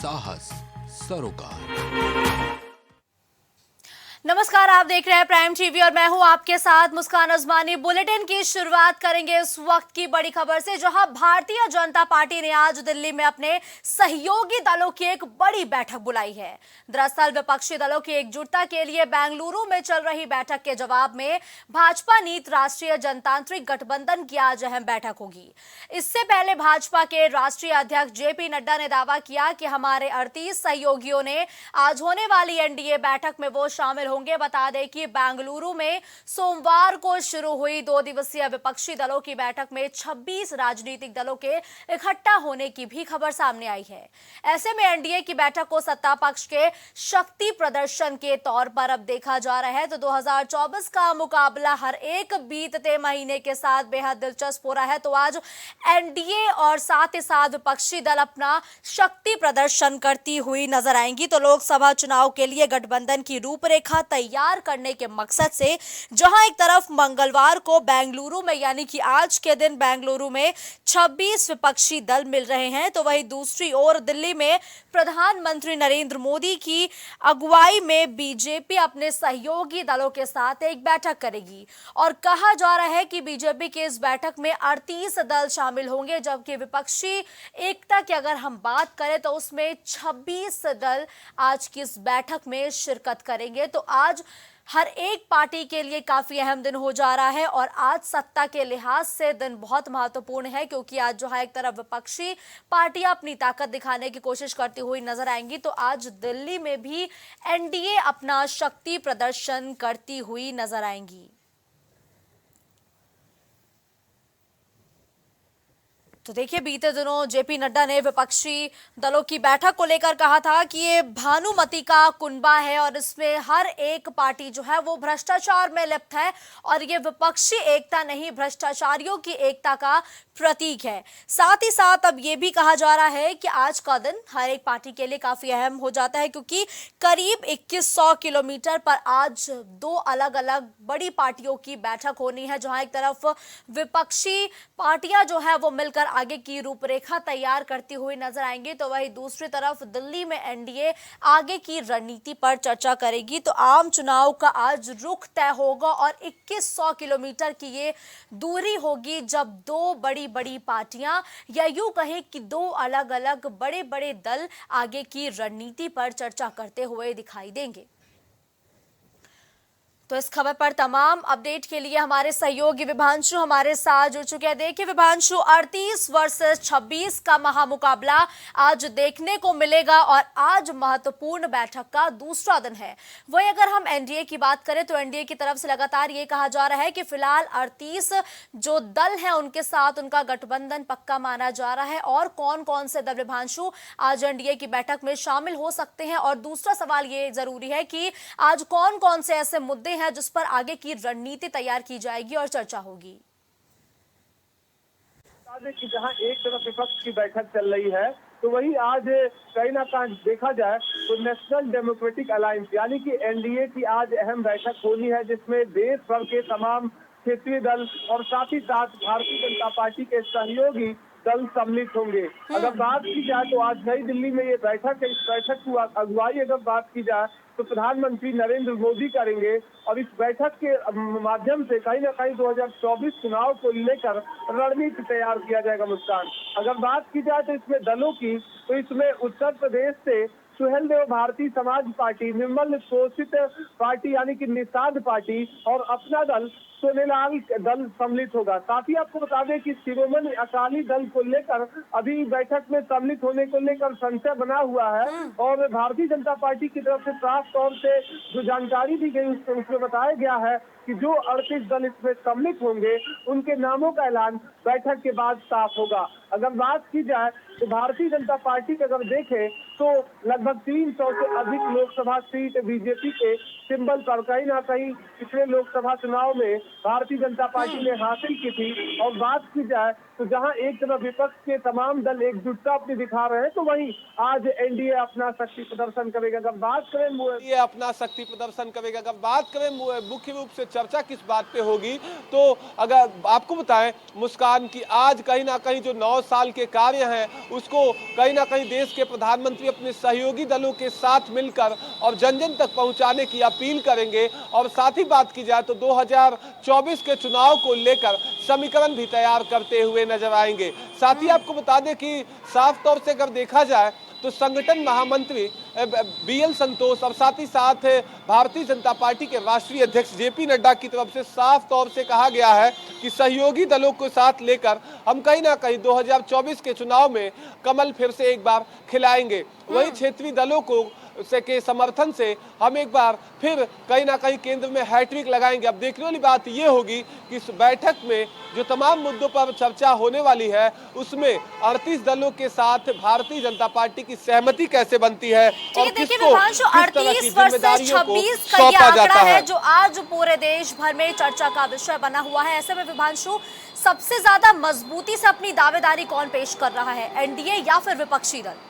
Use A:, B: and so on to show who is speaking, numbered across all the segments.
A: साहस सरोकार।
B: नमस्कार, आप देख रहे हैं प्राइम टीवी और मैं हूं आपके साथ मुस्कान अजमानी। बुलेटिन की शुरुआत करेंगे इस वक्त की बड़ी खबर से, जहां भारतीय जनता पार्टी ने आज दिल्ली में अपने सहयोगी दलों की एक बड़ी बैठक बुलाई है। दरअसल विपक्षी दलों की एकजुटता के लिए बेंगलुरु में चल रही बैठक के जवाब में भाजपा नीत राष्ट्रीय जनतांत्रिक गठबंधन की आज अहम बैठक होगी। इससे पहले भाजपा के राष्ट्रीय अध्यक्ष जेपी नड्डा ने दावा किया कि हमारे 38 सहयोगियों ने आज होने वाली एनडीए बैठक में वो शामिल होंगे। बता दें कि बेंगलुरु में सोमवार को शुरू हुई 2 दिवसीय विपक्षी दलों की बैठक में 26 राजनीतिक दलों के इकट्ठा होने की भी खबर सामने आई है। ऐसे में एनडीए की बैठक को सत्ता पक्ष के शक्ति प्रदर्शन के तौर पर अब देखा जा रहा है। तो 2024 का मुकाबला हर एक बीतते महीने के साथ बेहद दिलचस्प हो रहा है। तो आज एनडीए और साथ ही साथ विपक्षी दल अपना शक्ति प्रदर्शन करती हुई नजर आएंगी। तो लोकसभा चुनाव के लिए गठबंधन की रूपरेखा तैयार करने के मकसद से जहां एक तरफ मंगलवार को बेंगलुरु में यानी कि आज के दिन बेंगलुरु में 26 विपक्षी दल मिल रहे हैं, तो वहीं दूसरी ओर दिल्ली में प्रधानमंत्री नरेंद्र मोदी की अगुवाई में बीजेपी अपने सहयोगी दलों के साथ एक बैठक करेगी। और कहा जा रहा है कि बीजेपी के इस बैठक में 38 दल शामिल होंगे, जबकि विपक्षी एकता की अगर हम बात करें तो उसमें 26 दल आज की इस बैठक में शिरकत करेंगे। तो आज हर एक पार्टी के लिए काफी अहम दिन हो जा रहा है और आज सत्ता के लिहाज से दिन बहुत महत्वपूर्ण है, क्योंकि आज जो है एक तरफ विपक्षी पार्टियां अपनी ताकत दिखाने की कोशिश करती हुई नजर आएंगी, तो आज दिल्ली में भी एनडीए अपना शक्ति प्रदर्शन करती हुई नजर आएंगी। तो देखिए, बीते दिनों जेपी नड्डा ने विपक्षी दलों की बैठक को लेकर कहा था कि ये भानुमति का कुनबा है और इसमें हर एक पार्टी जो है वो भ्रष्टाचार में लिप्त है और ये विपक्षी एकता नहीं, भ्रष्टाचारियों की एकता का प्रतीक है। साथ ही साथ अब ये भी कहा जा रहा है कि आज का दिन हर एक पार्टी के लिए काफी अहम हो जाता है, क्योंकि करीब 2100 किलोमीटर पर आज 2 अलग अलग बड़ी पार्टियों की बैठक होनी है, जहां एक तरफ विपक्षी पार्टियां जो है वो मिलकर आगे की रूपरेखा तैयार करती हुई नजर आएंगी, तो वहीं दूसरी तरफ दिल्ली में एनडीए आगे की रणनीति पर चर्चा करेगी। तो आम चुनाव का आज रुख तय होगा और 2100 किलोमीटर की ये दूरी होगी, जब 2 बड़ी पार्टियां या यूं कहें कि 2 अलग अलग बड़े बड़े दल आगे की रणनीति पर चर्चा करते हुए दिखाई देंगे। तो इस खबर पर तमाम अपडेट के लिए हमारे सहयोगी विभांशु हमारे साथ जुड़ चुके हैं। देखिए विभांशु, 38 वर्सेस 26 का महामुकाबला आज देखने को मिलेगा और आज महत्वपूर्ण बैठक का दूसरा दिन है। वही अगर हम एनडीए की बात करें तो एनडीए की तरफ से लगातार ये कहा जा रहा है कि फिलहाल 38 जो दल हैं उनके साथ उनका गठबंधन पक्का माना जा रहा है। और कौन कौन से दल विभांशु आज एनडीए की बैठक में शामिल हो सकते हैं, और दूसरा सवाल ये जरूरी है कि आज कौन कौन से ऐसे मुद्दे हैं जिस पर आगे की रणनीति तैयार की जाएगी और चर्चा होगी।
C: कि जहां एक तरफ विपक्ष की बैठक चल रही है, तो वही आज कहीं ना कहीं देखा जाए तो नेशनल डेमोक्रेटिक अलायंस यानी कि एनडीए की आज अहम बैठक होनी है, जिसमें देश भर के तमाम क्षेत्रीय दल और साथ ही साथ भारतीय जनता पार्टी के सहयोगी दल सम्मिलित होंगे। अगर बात की जाए तो आज नई दिल्ली में ये बैठक है। इस बैठक की अगुवाई अगर बात की जाए तो प्रधानमंत्री नरेंद्र मोदी करेंगे और इस बैठक के माध्यम से कहीं ना कहीं 2024 चुनाव को लेकर रणनीति तैयार किया जाएगा। मुस्कान, अगर बात की जाए तो इसमें दलों की, तो इसमें उत्तर प्रदेश से सुहेलदेव भारतीय समाज पार्टी, निर्मल शोषित पार्टी यानी कि निषाद पार्टी और अपना दल सोनेलाल दल सम्मिलित होगा। साथ ही आपको बता दें कि शिरोमणि अकाली दल को लेकर अभी बैठक में सम्मिलित होने को लेकर संशय बना हुआ है और भारतीय जनता पार्टी की तरफ से साफ तौर से जो जानकारी दी गई उसमें बताया गया है कि जो 38 दल इसमें सम्मिलित होंगे उनके नामों का ऐलान बैठक के बाद साफ होगा। अगर बात की जाए तो भारतीय जनता पार्टी का अगर देखें तो लगभग 300 से अधिक लोकसभा सीट बीजेपी के सिंबल पर कहीं ना कहीं पिछले लोकसभा चुनाव में भारतीय जनता पार्टी ने हासिल की थी। और बात की जाए तो जहां एक तरफ विपक्ष के तमाम दल एकजुटता अपनी दिखा रहे हैं, तो वहीं आज एनडीए अपना शक्ति प्रदर्शन करेगा। अगर बात करें
D: ये अपना शक्ति प्रदर्शन करेगा, अगर बात करें मुख्य रूप से चर्चा किस बात पे होगी, तो अगर आपको बताएं मुस्कान की आज कहीं ना कहीं जो 9 साल के कार्य हैं उसको कहीं ना कहीं देश के प्रधानमंत्री अपने सहयोगी दलों के साथ मिलकर और जन जन तक पहुंचाने की अपील करेंगे। और साथ ही बात की जाए तो 2024 के चुनाव को लेकर समीकरण भी तैयार करते हुए नजर आएंगे। साथ ही आपको बता दें कि साफ तौर से अगर देखा जाए तो संगठन महामंत्री बीएल संतोष और साथ ही साथ भारतीय जनता पार्टी के राष्ट्रीय अध्यक्ष जेपी नड्डा की तरफ से साफ तौर से कहा गया है कि सहयोगी दलों को साथ लेकर हम कहीं ना कहीं 2024 के चुनाव में कमल फिर से एक बार खिलाएंगे। वही क्षेत्रीय दलों को के समर्थन से हम एक बार फिर कहीं ना कहीं केंद्र में हैट्रिक लगाएंगे। अब देखने वाली बात यह होगी कि इस बैठक में जो तमाम मुद्दों पर चर्चा होने वाली है उसमें 38 दलों के साथ भारतीय जनता पार्टी की सहमति कैसे बनती है और किसको किस तरह की जिम्मेदारियों को सौंपा जाता है,
B: जो आज पूरे देश भर में चर्चा का विषय बना हुआ है। ऐसे में विभांशु, सबसे ज्यादा मजबूती से अपनी दावेदारी कौन पेश कर रहा है, एनडीए या फिर विपक्षी दल?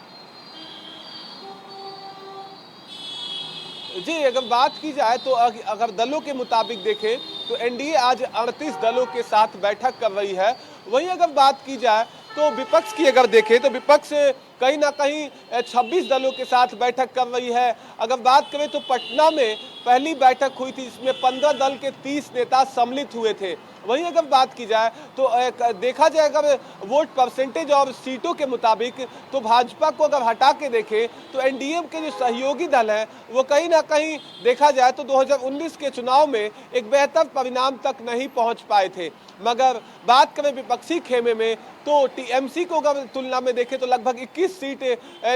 D: जी, अगर बात की जाए तो अगर दलों के मुताबिक देखें तो एनडीए आज 38 दलों के साथ बैठक कर रही है। वहीं अगर बात की जाए तो विपक्ष की अगर देखें तो विपक्ष कहीं ना कहीं 26 दलों के साथ बैठक कर रही है। अगर बात करें तो पटना में पहली बैठक हुई थी जिसमें 15 दल के 30 नेता सम्मिलित हुए थे। वहीं अगर बात की जाए तो देखा जाए अगर वोट परसेंटेज और सीटों के मुताबिक तो भाजपा को अगर हटा के देखें तो एनडीए के जो सहयोगी दल हैं वो कहीं ना कहीं देखा जाए तो 2019 के चुनाव में एक बेहतर परिणाम तक नहीं पहुंच पाए थे। मगर बात करें विपक्षी खेमे में तो टीएमसी को अगर तुलना में देखें तो लगभग 21 सीट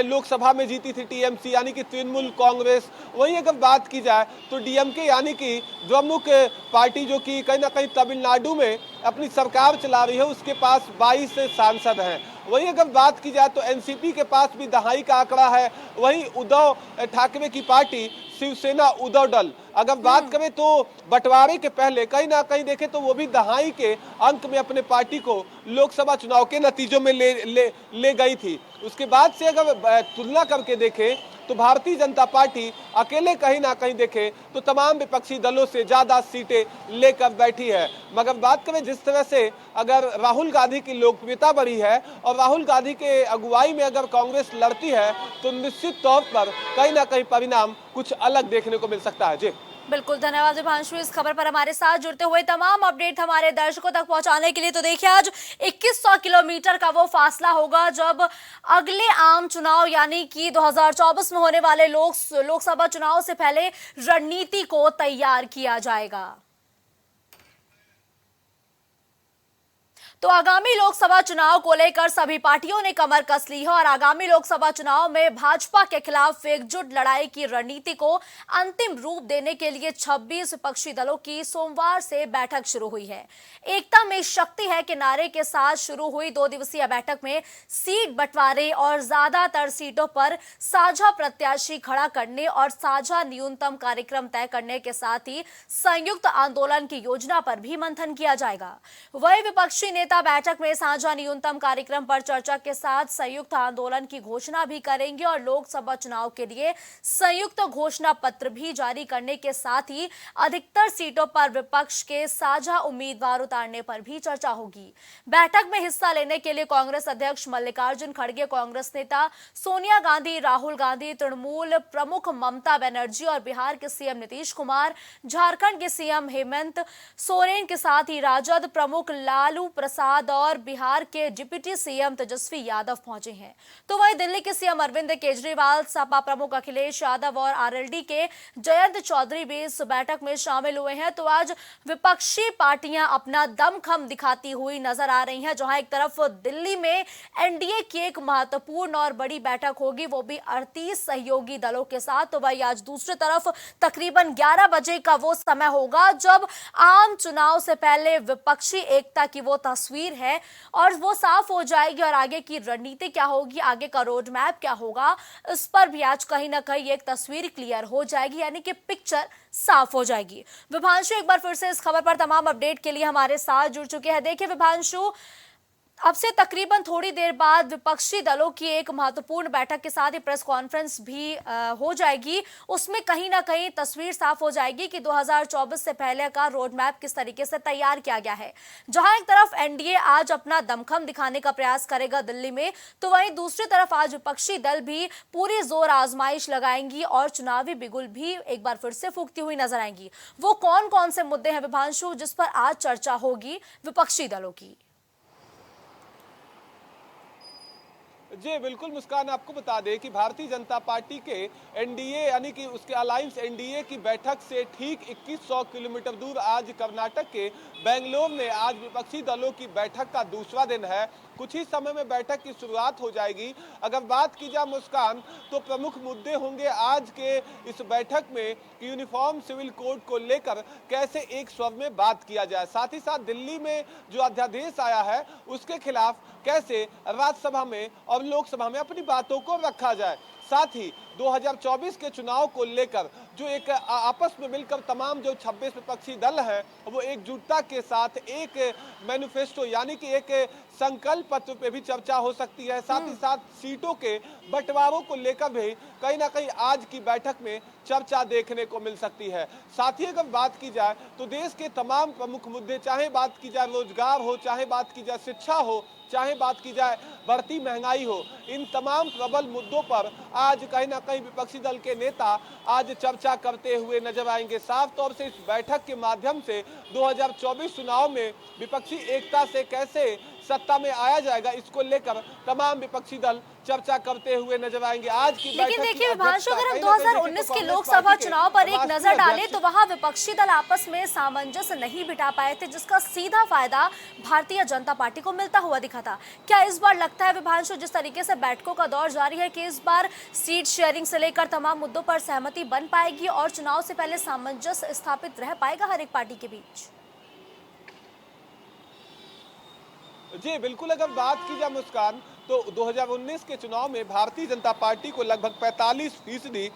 D: लोकसभा में जीती थी टीएमसी यानी कि तृणमूल कांग्रेस। वहीं अगर बात की जाए तो डीएमके यानी कि द्विमुख पार्टी जो कि कहीं ना कहीं तमिलनाडु में अपनी सरकार चला रही है उसके पास 22 सांसद हैं। वहीं अगर बात की जाए तो एनसीपी के पास भी दहाई का आंकड़ा है। वहीं उद्धव ठाकरे की पार्टी शिवसेना उद्धव दल अगर बात करें तो बंटवारे के पहले कहीं ना कहीं देखें तो वो भी दहाई के अंक में अपने पार्टी को लोकसभा चुनाव के नतीजों में ले गई थी। उसके बाद से अगर तुलना करके देखें तो भारतीय जनता पार्टी अकेले कहीं ना कहीं देखें तो तमाम विपक्षी दलों से ज्यादा सीटें लेकर बैठी है। मगर बात करें जिस तरह से अगर राहुल गांधी की लोकप्रियता बढ़ी है और राहुल गांधी के अगुवाई में अगर कांग्रेस लड़ती है तो निश्चित तौर पर कहीं ना कहीं परिणाम कुछ अलग देखने को मिल सकता है। जी
B: बिल्कुल, धन्यवाद विभांशु इस खबर पर हमारे साथ जुड़ते हुए। तमाम अपडेट हमारे दर्शकों तक पहुंचाने के लिए। तो देखिए, आज 2100 किलोमीटर का वो फासला होगा जब अगले आम चुनाव यानी कि 2024 में होने वाले लोकसभा चुनाव से पहले रणनीति को तैयार किया जाएगा। तो आगामी लोकसभा चुनाव को लेकर सभी पार्टियों ने कमर कस ली है और आगामी लोकसभा चुनाव में भाजपा के खिलाफ एकजुट लड़ाई की रणनीति को अंतिम रूप देने के लिए 26 विपक्षी दलों की सोमवार से बैठक शुरू हुई है। एकता में शक्ति है के नारे के साथ शुरू हुई 2 दिवसीय बैठक में सीट बंटवारे और ज्यादातर सीटों पर साझा प्रत्याशी खड़ा करने और साझा न्यूनतम कार्यक्रम तय करने के साथ ही संयुक्त आंदोलन की योजना पर भी मंथन किया जाएगा। वही विपक्षी नेता बैठक में साझा न्यूनतम कार्यक्रम पर चर्चा के साथ संयुक्त आंदोलन की घोषणा भी करेंगे और लोकसभा चुनाव के लिए संयुक्त घोषणा पत्र भी जारी करने के साथ ही अधिकतर सीटों पर विपक्ष के साझा उम्मीदवार उतारने पर भी चर्चा होगी। बैठक में हिस्सा लेने के लिए कांग्रेस अध्यक्ष मल्लिकार्जुन खड़गे, कांग्रेस नेता सोनिया गांधी, राहुल गांधी, तृणमूल प्रमुख ममता बनर्जी और बिहार के सीएम नीतीश कुमार, झारखंड के सीएम हेमंत सोरेन के साथ ही राजद प्रमुख लालू प्रसाद और बिहार के डिप्टी सीएम तेजस्वी यादव पहुंचे हैं। तो वहीं दिल्ली के सीएम अरविंद केजरीवाल, सपा प्रमुख अखिलेश यादव और आरएलडी के जयंत चौधरी भी इस बैठक में शामिल हुए हैं। तो आज विपक्षी पार्टियां अपना दमखम दिखाती हुई नजर आ रही हैं। जहां एक तरफ दिल्ली में एनडीए की एक महत्वपूर्ण और बड़ी बैठक होगी, वो भी 38 सहयोगी दलों के साथ। तो वही आज दूसरी तरफ तकरीबन 11 बजे का वो समय होगा जब आम चुनाव से पहले विपक्षी एकता की वो तस्वीर तस्वीर है और वो साफ हो जाएगी और आगे की रणनीति क्या होगी, आगे का रोड मैप क्या होगा, इस पर भी आज कहीं ना कहीं एक तस्वीर क्लियर हो जाएगी, यानी कि पिक्चर साफ हो जाएगी। विभांशु एक बार फिर से इस खबर पर तमाम अपडेट के लिए हमारे साथ जुड़ चुके हैं। देखिए विभांशु, अब से तकरीबन थोड़ी देर बाद विपक्षी दलों की एक महत्वपूर्ण बैठक के साथ ही प्रेस कॉन्फ्रेंस भी हो जाएगी। उसमें कहीं ना कहीं तस्वीर साफ हो जाएगी कि 2024 से पहले का रोड मैप किस तरीके से तैयार किया गया है। जहां एक तरफ एनडीए आज अपना दमखम दिखाने का प्रयास करेगा दिल्ली में, तो वहीं दूसरी तरफ आज विपक्षी दल भी पूरी जोर आजमाइश लगाएंगी और चुनावी बिगुल भी एक बार फिर से फूंकती हुई नजर आएंगी। वो कौन कौन से मुद्दे हैं विभांशु जिस पर आज चर्चा होगी विपक्षी दलों की?
D: जी बिल्कुल मुस्कान, आपको बता दें कि भारतीय जनता पार्टी के एनडीए यानी कि उसके अलायंस एनडीए की बैठक से ठीक 2100 किलोमीटर दूर आज कर्नाटक के बेंगलोर में आज विपक्षी दलों की बैठक का दूसरा दिन है। कुछ ही समय में बैठक की शुरुआत हो जाएगी। अगर बात की जाए मुस्कान, तो प्रमुख मुद्दे होंगे आज के इस बैठक में कि यूनिफॉर्म सिविल कोड को लेकर कैसे एक स्वर में बात किया जाए, साथ ही साथ दिल्ली में जो अध्यादेश आया है उसके खिलाफ कैसे राज्यसभा में और लोकसभा में अपनी बातों को रखा जाए। साथ ही 2024 के चुनाव को लेकर जो एक आपस में मिलकर तमाम जो 26 विपक्षी दल हैं वो एकजुटता के साथ एक मैनिफेस्टो यानी कि एक संकल्प पत्र पे भी चर्चा हो सकती है। साथ ही साथ सीटों के बंटवारों को लेकर भी कहीं ना कहीं आज की बैठक में चर्चा देखने को मिल सकती है। साथ ही अगर बात की जाए तो देश के तमाम प्रमुख मुद्दे, चाहे बात की जाए रोजगार हो, चाहे बात की जाए शिक्षा हो, चाहे बात की जाए बढ़ती महंगाई हो, इन तमाम प्रबल मुद्दों पर आज कहीं ना कहीं विपक्षी दल के नेता आज चर्चा करते हुए नजर आएंगे। साफ तौर से इस बैठक के माध्यम से 2024 चुनाव में विपक्षी एकता से कैसे सत्ता में आया जाएगा, इसको लेकर तमाम विपक्षी दल चर्चा करते हुए नजर आएंगे। आज की
B: लेकिन देखिए विभांशु, अगर हम 2019 के लोकसभा चुनाव पर एक नजर डालें तो वहां विपक्षी दल आपस में सामंजस्य नहीं बिठा पाए थे, जिसका सीधा फायदा भारतीय जनता पार्टी को मिलता हुआ दिखा था। क्या इस बार लगता है विभांशु, जिस तरीके से बैठकों का दौर जारी है, कि इस बार सीट शेयरिंग से लेकर तमाम मुद्दों पर सहमति बन पाएगी और चुनाव से पहले सामंजस्य स्थापित रह पाएगा हर एक पार्टी के बीच?
D: जी बिल्कुल, अगर बात की जाए मुस्कान, तो 2019 के चुनाव में भारतीय जनता पार्टी को लगभग 45%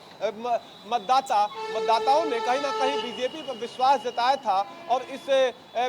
D: मतदाताओं ने कहीं ना कहीं बीजेपी पर विश्वास जताया था और इस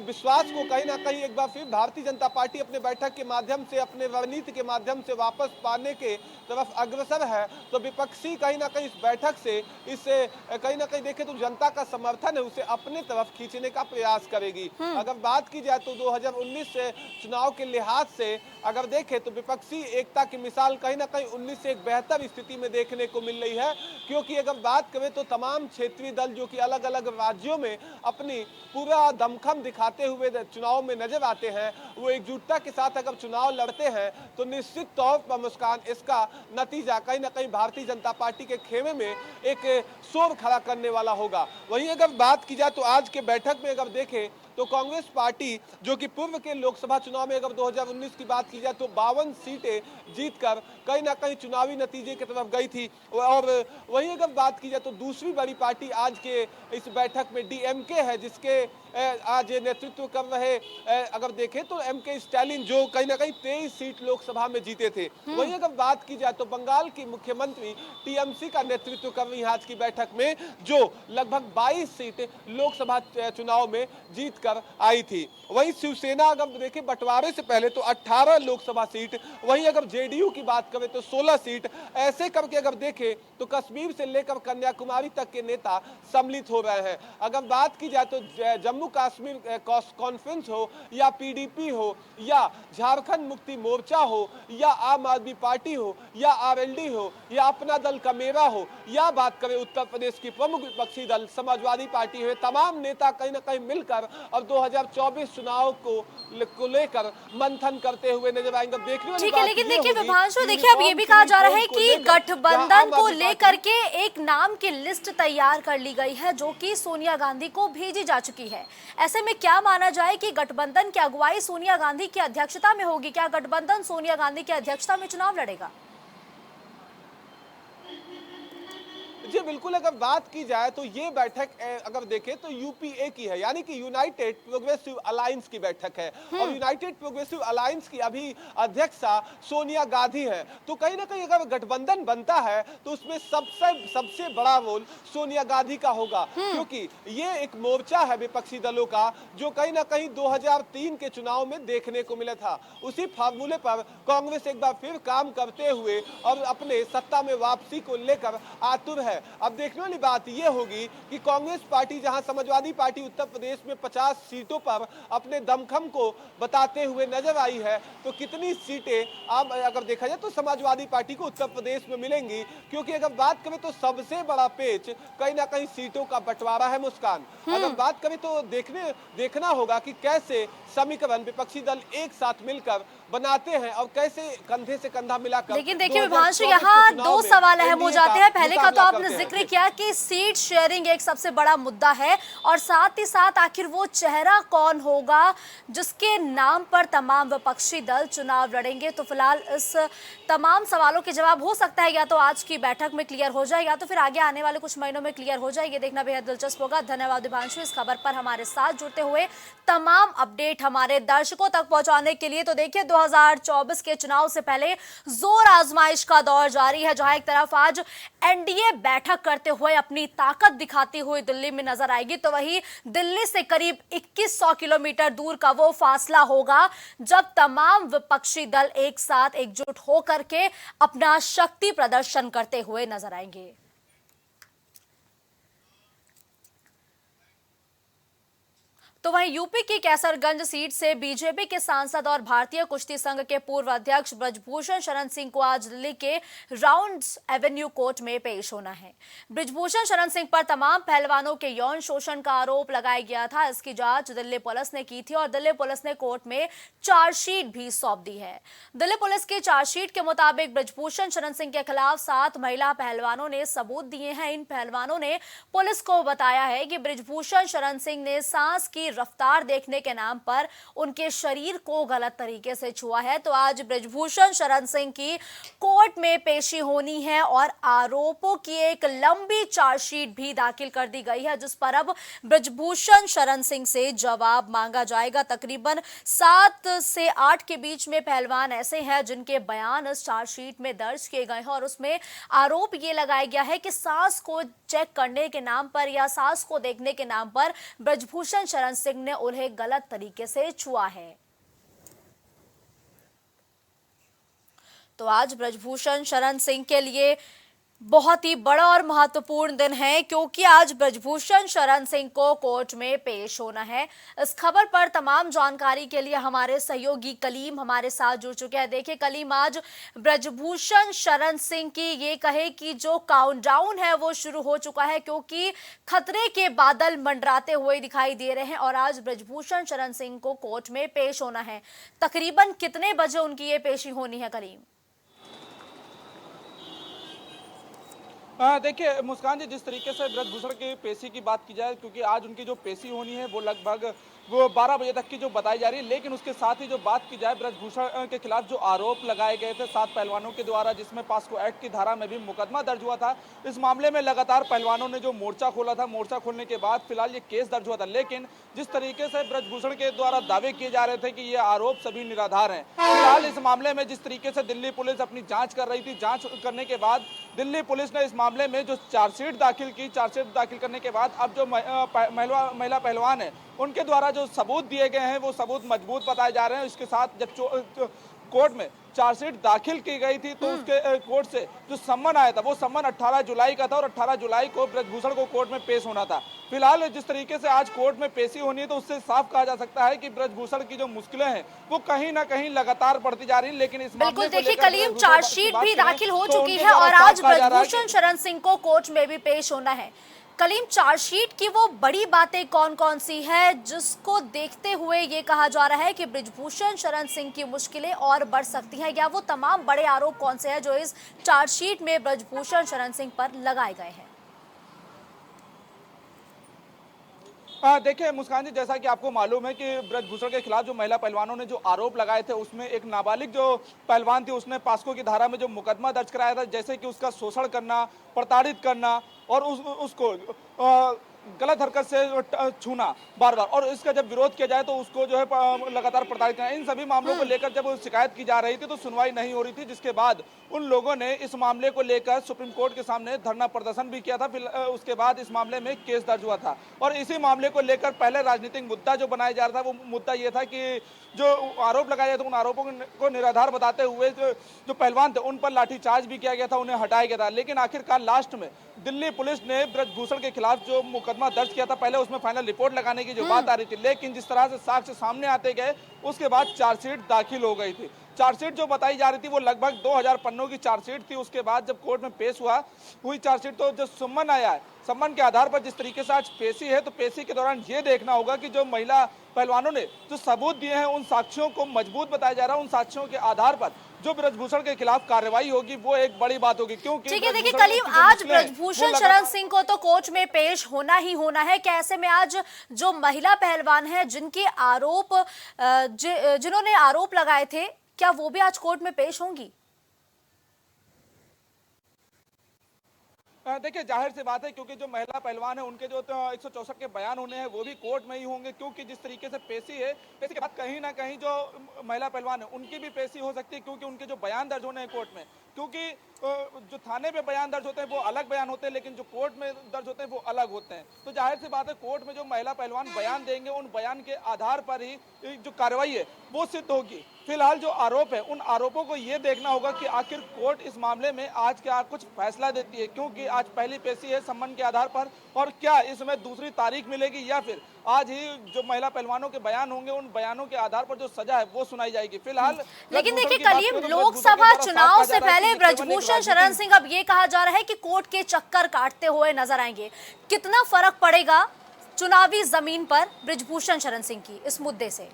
D: विश्वास को कहीं ना कहीं एक बार फिर भारतीय जनता पार्टी अपने बैठक के माध्यम से, अपने रणनीति के माध्यम से वापस पाने के तरफ अग्रसर है। तो विपक्षी कहीं ना कहीं इस बैठक से इसे कहीं ना कहीं देखे तो जनता का समर्थन है उसे अपने तरफ खींचने का प्रयास करेगी। अगर बात की जाए तो 2019 से चुनाव के लिहाज से अगर देखें तो विपक्षी एकता की मिसाल कहीं ना कहीं 19 से एक बेहतर स्थिति में देखने को मिल रही है, क्योंकि अगर बात करें तो तमाम क्षेत्रीय दल जो कि अलग अलग राज्यों में अपनी पूरा दमखम दिखाते हुए चुनाव में नजर आते हैं, वो एकजुटता के साथ अगर चुनाव लड़ते हैं तो निश्चित तौर पर मुस्कान इसका नतीजा कहीं ना कहीं भारतीय जनता पार्टी के खेमे में एक शोर खड़ा करने वाला होगा। वहीं अगर बात की जाए तो आज के बैठक में अगर देखें तो कांग्रेस पार्टी जो कि पूर्व के लोकसभा चुनाव में अगर 2019 की बात की जाए तो 52 सीटें जीतकर कहीं ना कहीं चुनावी नतीजे की तरफ गई थी। और वहीं अगर बात की जाए तो दूसरी बड़ी पार्टी आज के इस बैठक में डीएमके है, जिसके आज नेतृत्व कर रहे अगर देखें तो एमके स्टालिन, जो कहीं ना कहीं 23 सीट लोकसभा में जीते थे। वहीं अगर बात की जाए तो बंगाल की मुख्यमंत्री टीएमसी का नेतृत्व कर रही है आज की बैठक में, जो लगभग 22 सीट लोकसभा चुनाव में जीत कर आई थी। वहीं शिवसेना अगर देखें बंटवारे से पहले तो 18 लोकसभा सीट, वहीं अगर जेडीयू की बात करें तो 16 सीट, ऐसे करके अगर देखें तो कश्मीर से लेकर कन्याकुमारी तक के नेता सम्मिलित हो रहे हैं। अगर बात की जाए तो जम्मू कश्मीर कॉन्फ्रेंस हो या पीडीपी हो या झारखंड मुक्ति मोर्चा हो या आम आदमी पार्टी हो या आरएलडी हो या अपना दल का मेरा हो, या बात करें उत्तर प्रदेश की प्रमुख विपक्षी दल समाजवादी पार्टी हो, तमाम नेता कहीं ना कहीं मिलकर और 2024 चुनाव को लेकर मंथन करते हुए नजर आएंगे। देखने वाली
B: ठीक है, लेकिन देखिए विभांशु, देखिए अब ये भी कहा जा रहा है कि गठबंधन को लेकर के एक नाम की लिस्ट तैयार कर ली गई है जो कि सोनिया गांधी को भेजी जा चुकी है। ऐसे में क्या माना जाए कि गठबंधन की अगुवाई सोनिया गांधी की अध्यक्षता में होगी? क्या गठबंधन सोनिया गांधी की अध्यक्षता में चुनाव लड़ेगा?
D: जी बिल्कुल, अगर बात की जाए तो ये बैठक अगर देखें तो यूपीए की है, यानी कि यूनाइटेड प्रोग्रेसिव अलायंस की बैठक है। और यूनाइटेड प्रोग्रेसिव अलायंस की अभी अध्यक्षा सोनिया गांधी है। तो कहीं ना कहीं अगर गठबंधन बनता है तो उसमें सबसे बड़ा रोल सोनिया गांधी का होगा, क्योंकि ये एक मोर्चा है विपक्षी दलों का जो कहीं ना कहीं 2003 के चुनाव में देखने को मिला था। उसी फार्मूले पर कांग्रेस एक बार फिर काम करते हुए और अपने सत्ता में वापसी को लेकर आतुर है। अब देखने वाली बात यह होगी कि कांग्रेस पार्टी, जहां समाजवादी पार्टी उत्तर प्रदेश में 50 सीटों पर अपने दमखम को बताते हुए नजर आई है, तो कितनी सीटें अब अगर देखा जाए तो समाजवादी पार्टी को उत्तर प्रदेश में मिलेंगी। क्योंकि अगर बात करें तो सबसे बड़ा पेच कहीं ना कहीं सीटों का बंटवारा है। मुस्कान, अगर बात करें तो देखना होगा कि कैसे समीकरण विपक्षी दल एक साथ मिलकर बनाते हैं और कैसे कंधे से कंधा मिलाकर।
B: लेकिन देखिए विभांशु, यहाँ दो सवाल अहम हो जाते हैं। पहले का तो आपने जिक्र किया कि सीट शेयरिंग एक सबसे बड़ा मुद्दा है, और साथ ही साथ आखिर वो चेहरा कौन होगा जिसके नाम पर तमाम विपक्षी दल चुनाव लड़ेंगे। तो फिलहाल इस तमाम सवालों के जवाब हो सकता है या तो आज की बैठक में क्लियर हो जाए या तो फिर आगे आने वाले कुछ महीनों में क्लियर हो जाए। ये देखना बेहद दिलचस्प होगा। धन्यवाद विभांशु, इस खबर पर हमारे साथ जुड़ते हुए, तमाम अपडेट हमारे दर्शकों तक पहुंचाने के लिए। तो देखिए 2024 के चुनाव से पहले जोर आजमाइश का दौर जारी है, जहां एक तरफ आज एनडीए बैठक करते हुए अपनी ताकत दिखाती हुई दिल्ली में नजर आएगी, तो वहीं दिल्ली से करीब 2100 किलोमीटर दूर का वो फासला होगा जब तमाम विपक्षी दल एक साथ एकजुट होकर के अपना शक्ति प्रदर्शन करते हुए नजर आएंगे। तो वहीं यूपी की कैसरगंज सीट से बीजेपी के सांसद और भारतीय कुश्ती संघ के पूर्व अध्यक्ष ब्रजभूषण शरण सिंह को आज दिल्ली के राउंड्स एवेन्यू कोर्ट में पेश होना है। ब्रजभूषण शरण सिंह पर तमाम पहलवानों के यौन शोषण का आरोप लगाया गया था। इसकी जांच दिल्ली पुलिस ने की थी और दिल्ली पुलिस ने कोर्ट में चार्जशीट भी सौंप दी है। दिल्ली पुलिस की चार्जशीट के मुताबिक ब्रजभूषण शरण सिंह के खिलाफ 7 महिला पहलवानों ने सबूत दिए हैं। इन पहलवानों ने पुलिस को बताया है कि ब्रजभूषण शरण सिंह ने सांस की रफ्तार देखने के नाम पर उनके शरीर को गलत तरीके से छुआ है। तो आज ब्रजभूषण शरण सिंह की कोर्ट में पेशी होनी है और आरोपों की एक लंबी चार्जशीट भी दाखिल कर दी गई है, जिस पर अब ब्रजभूषण शरण सिंह से जवाब मांगा जाएगा। तकरीबन 7 से 8 के बीच में पहलवान ऐसे हैं जिनके बयान इस चार्जशीट में दर्ज किए गए हैं और उसमें आरोप ये लगाया गया है कि सांस को चेक करने के नाम पर या सांस को देखने के नाम पर ब्रजभूषण शरण सिंह ने उन्हें गलत तरीके से छुआ है। तो आज ब्रजभूषण शरण सिंह के लिए बहुत ही बड़ा और महत्वपूर्ण दिन है, क्योंकि आज ब्रजभूषण शरण सिंह को कोर्ट में पेश होना है। इस खबर पर तमाम जानकारी के लिए हमारे सहयोगी कलीम हमारे साथ जुड़ चुके हैं। देखिए कलीम, आज ब्रजभूषण शरण सिंह की ये कहे कि जो काउंटडाउन है वो शुरू हो चुका है, क्योंकि खतरे के बादल मंडराते हुए दिखाई दे रहे हैं और आज ब्रजभूषण शरण सिंह को कोर्ट में पेश होना है। तकरीबन कितने बजे उनकी ये पेशी होनी है कलीम?
E: देखिए मुस्कान जी, जिस तरीके से ब्रजभूषण की पेशी की बात की जाए, क्योंकि आज उनकी जो पेशी होनी है वो लगभग 12 बजे तक की जो बताई जा रही है, लेकिन उसके साथ ही जो बात की जाए ब्रजभूषण के खिलाफ जो आरोप लगाए गए थे 7 पहलवानों के द्वारा, जिसमें पास्को एक्ट की धारा में भी मुकदमा दर्ज हुआ था। इस मामले में लगातार पहलवानों ने जो मोर्चा खोला था, मोर्चा खोलने के बाद फिलहाल ये केस दर्ज हुआ था, लेकिन जिस तरीके से ब्रजभूषण के द्वारा दावे किए जा रहे थे कि ये आरोप सभी निराधार हैं। फिलहाल इस मामले में जिस तरीके से दिल्ली पुलिस अपनी जांच कर रही थी, जांच करने के बाद दिल्ली पुलिस ने इस मामले में जो चार्जशीट दाखिल की, चार्जशीट दाखिल करने के बाद अब जो महिला पहलवान है उनके द्वारा जो सबूत दिए गए हैं वो सबूत मजबूत बताए जा रहे हैं। इसके साथ जब कोर्ट में चार्जशीट दाखिल की गई थी तो उसके कोर्ट से जो सम्मन आया था वो सम्मन 18 जुलाई का था और 18 जुलाई को ब्रजभूषण को कोर्ट में पेश होना था। फिलहाल जिस तरीके से आज कोर्ट में पेशी होनी है तो उससे साफ कहा जा सकता है कि ब्रजभूषण की जो मुश्किलें हैं वो कहीं ना कहीं लगातार बढ़ती जा रही है। लेकिन इस
B: बिल्कुल देखिए कलीम, चार्जशीट भी दाखिल हो चुकी है और आज ब्रजभूषण शरण सिंह को कोर्ट में भी पेश होना है। कलीम, चार्जशीट की वो बड़ी बातें कौन कौन सी है जिसको देखते हुए ये कहा जा रहा है कि ब्रजभूषण शरण सिंह की मुश्किलें और बढ़ सकती हैं, या वो तमाम बड़े आरोप कौन से हैं जो इस चार्जशीट में ब्रजभूषण शरण सिंह पर लगाए गए हैं?
E: देखिए मुस्कान जी, जैसा कि आपको मालूम है कि ब्रजभूषण के खिलाफ जो महिला पहलवानों ने जो आरोप लगाए थे उसमें एक नाबालिग जो पहलवान थी उसने पास्को की धारा में जो मुकदमा दर्ज कराया था, जैसे कि उसका शोषण करना, प्रताड़ित करना और उसको गलत हरकत से छूना बार बार, और इसका जब विरोध किया जाए तो उसको जो है लगातार प्रताड़ित करना, इन सभी मामलों को लेकर जब शिकायत की जा रही थी तो सुनवाई नहीं हो रही थी, जिसके बाद उन लोगों ने इस मामले को लेकर सुप्रीम कोर्ट के सामने धरना प्रदर्शन भी किया था। फिर उसके बाद इस मामले में केस दर्ज हुआ था और इसी मामले को लेकर पहले राजनीतिक मुद्दा जो बनाया जा रहा था वो मुद्दा ये था कि जो आरोप लगाए गए थे उन आरोपों को निराधार बताते हुए जो पहलवान थे उन पर लाठीचार्ज भी किया गया था, उन्हें हटाया गया था। लेकिन आखिरकार लास्ट में दिल्ली पुलिस ने ब्रजभूषण के खिलाफ जो मुकदमा दर्ज किया था, पहले उसमें फाइनल रिपोर्ट लगाने की जो बात आ रही थी, लेकिन जिस तरह से साक्ष्य सामने आते गए उसके बाद चार्जशीट दाखिल हो गई थी। चार्जशीट जो बताई जा रही थी वो लगभग 2000 पन्नों की चार्जशीट थी। उसके बाद जब कोर्ट में पेश हुई चार्जशीट, तो जो सम्मन आया है, सम्मन के आधार पर जिस तरीके से आज पेशी है, तो पेशी के दौरान ये देखना होगा कि जो महिला पहलवानों ने जो सबूत दिए हैं उन साक्ष्यों को मजबूत बताया जा रहा है, उन साक्ष्यों के आधार पर जो ब्रजभूषण के खिलाफ कार्रवाई होगी वो एक बड़ी बात होगी। क्योंकि
B: ठीक है, देखिए कलीम, आज ब्रजभूषण शरण सिंह को तो कोर्ट में पेश होना ही होना है। कैसे में आज जो महिला पहलवान है जिनके आरोप जिन्होंने आरोप लगाए थे, क्या वो भी आज कोर्ट में पेश होंगी?
E: देखिए जाहिर सी बात है, क्योंकि जो महिला पहलवान है उनके जो 164 के बयान होने हैं वो भी कोर्ट में ही होंगे, क्योंकि जिस तरीके से पेशी है, पेशी के बाद कहीं ना कहीं जो महिला पहलवान है उनकी भी पेशी हो सकती है, क्योंकि उनके जो बयान दर्ज होने हैं कोर्ट में, क्योंकि जो थाने पे बयान दर्ज होते हैं वो अलग बयान होते हैं, लेकिन जो कोर्ट में दर्ज होते हैं वो अलग होते हैं। तो जाहिर सी बात है कोर्ट में जो महिला पहलवान बयान देंगे उन बयान के आधार पर ही जो कार्रवाई है वो सिद्ध होगी। फिलहाल जो आरोप है उन आरोपों को ये देखना होगा कि आखिर कोर्ट इस मामले में आज क्या कुछ फैसला देती है, क्योंकि आज पहली पेशी है सम्मन के आधार पर, और क्या इसमें दूसरी तारीख मिलेगी या फिर आज ही जो महिला पहलवानों के बयान होंगे उन बयानों के आधार पर जो सजा है वो सुनाई जाएगी। फिलहाल
B: लेकिन देखिए कलीम, लोकसभा चुनाव से पहले ब्रजभूषण शरण सिंह अब ये कहा जा रहा है कि कोर्ट के चक्कर काटते हुए नजर आएंगे। कितना फर्क पड़ेगा चुनावी जमीन पर ब्रजभूषण शरण सिंह की इस मुद्दे से?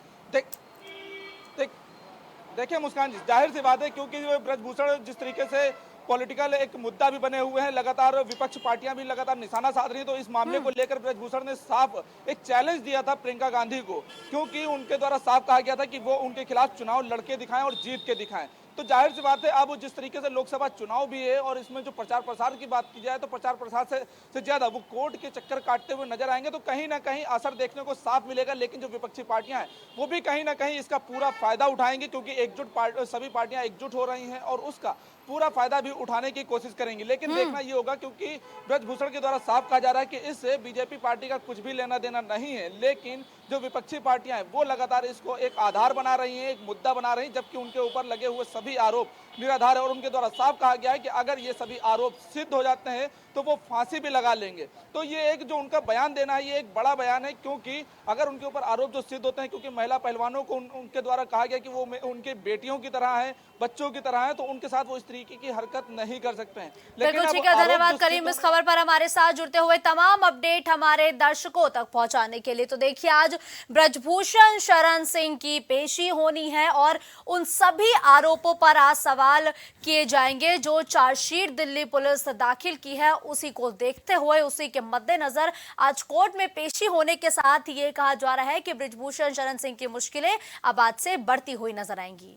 E: देखिए मुस्कान जी, जाहिर सी बात है क्योंकि ब्रजभूषण जिस तरीके से पॉलिटिकल एक मुद्दा भी बने हुए हैं, लगातार विपक्ष पार्टियां भी लगातार निशाना साध रही है, तो इस मामले को लेकर ब्रजभूषण ने साफ एक चैलेंज दिया था प्रियंका गांधी को, क्योंकि उनके द्वारा साफ कहा गया था कि वो उनके खिलाफ चुनाव लड़के दिखाएं और जीत के दिखाएं। तो जाहिर सी बात है अब जिस तरीके से लोकसभा चुनाव भी है और इसमें जो प्रचार प्रसार की बात की जाए तो प्रचार प्रसार से ज्यादा वो कोर्ट के चक्कर काटते हुए नजर आएंगे, तो कहीं ना कहीं असर देखने को साफ मिलेगा। लेकिन जो विपक्षी पार्टियां हैं वो भी कहीं ना कहीं इसका पूरा फायदा उठाएंगे, क्योंकि सभी पार्टियां एकजुट हो रही हैं और उसका पूरा फायदा भी उठाने की कोशिश करेंगी। लेकिन देखना ये होगा, क्योंकि ब्रजभूषण के द्वारा साफ कहा जा रहा है कि इससे बीजेपी पार्टी का कुछ भी लेना देना नहीं है, लेकिन जो विपक्षी पार्टियां हैं वो लगातार इसको एक आधार बना रही हैं, एक मुद्दा बना रही हैं, जबकि उनके ऊपर लगे हुए सभी आरोप निराधार है और उनके द्वारा साफ कहा गया है कि अगर ये सभी आरोप सिद्ध हो जाते हैं तो वो फांसी भी लगा लेंगे। तो ये एक जो उनका बयान देना है ये एक बड़ा बयान है, क्योंकि अगर उनके ऊपर आरोप जो सिद्ध होते हैं, क्योंकि महिला पहलवानों को उनके द्वारा कहा गया कि वो उनके बेटियों की तरह हैं, बच्चों की तरह हैं, तो उनके साथ वो इस तरीके की हरकत नहीं कर सकते हैं।
B: बिल्कुल ठीक है, धन्यवाद करीम इस खबर पर हमारे साथ जुड़ते हुए तमाम अपडेट हमारे दर्शकों तक पहुंचाने के लिए। तो देखिए आज ब्रजभूषण शरण सिंह की पेशी होनी है और उन सभी आरोपों पर आज सवाल किए जाएंगे जो चार्जशीट दिल्ली पुलिस दाखिल की है, उसी को देखते हुए उसी के मद्देनजर आज कोर्ट में पेशी होने के साथ ये कहा जा रहा है कि ब्रजभूषण शरण सिंह की मुश्किलें अब आज से बढ़ती हुई नजर आएंगी।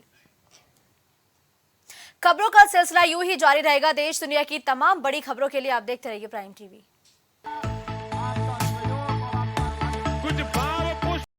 B: खबरों का सिलसिला यूं ही जारी रहेगा। देश दुनिया की तमाम बड़ी खबरों के लिए आप देखते रहिए प्राइम टीवी।